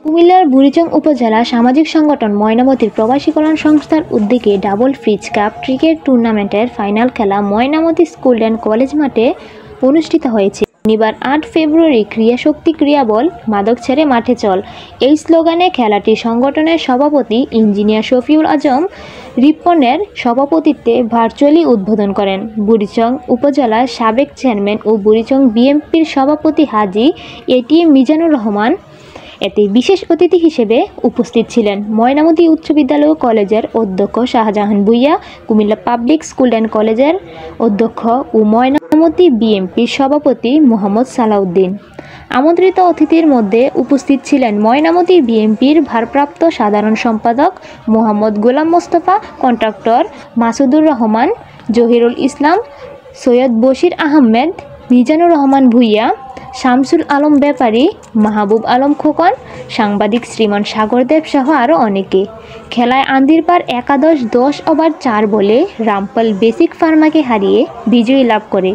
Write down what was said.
কুমিল্লার বুড়িচং উপজেলা সামাজিক সংগঠন ময়নামতির প্রবাসী কল্যাণ সংস্থার উদ্যোগে ডাবল ফ্রিজ কাপ ক্রিকেট টুর্নামেন্টের ফাইনাল খেলা ময়নামতি স্কুল অ্যান্ড কলেজ মাঠে অনুষ্ঠিত হয়েছে। শনিবার ৮ ফেব্রুয়ারি ক্রিয়াশক্তি ক্রিয়াবল মাদক ছেড়ে মাঠে চল এই স্লোগানে খেলাটি সংগঠনের সভাপতি ইঞ্জিনিয়ার শফিউল আজম রিপনের সভাপতিত্বে ভার্চুয়ালি উদ্বোধন করেন। বুড়িচং উপজেলার সাবেক চেয়ারম্যান ও বুড়িচং বিএনপির সভাপতি হাজী এটিএম মিজানুর রহমান। এতে বিশেষ অতিথি হিসেবে উপস্থিত ছিলেন ময়নামতি উচ্চ বিদ্যালয় ও কলেজের অধ্যক্ষ Shahjahan Bhuiyan, Comilla public school and কলেজের অধ্যক্ষ ও ময়নামতি বিএনপির সভাপতি মোহাম্মদ সালাউদ্দিন। আমন্ত্রিত অতিথির মধ্যে উপস্থিত ছিলেন ময়নামতি বিএনপির ভারপ্রাপ্ত সাধারণ সম্পাদক মোহাম্মদ গোলাম মোস্তফা, কন্ট্রাক্টর মাসুদুর রহমান, জহিরুল ইসলাম, সৈয়দ বশির আহমেদ, মিজানুর রহমান ভূঁইয়া, শামসুল আলম ব্যাপারী, মাহবুব আলম খোকন, সাংবাদিক শ্রীমান সাগরদেব সহ আরও অনেকে। খেলায় আন্দিরপাড় একাদশ 10 ওভার 4 বলে রামপাল বেসিক ফার্মাকে হারিয়ে বিজয়ী লাভ করে।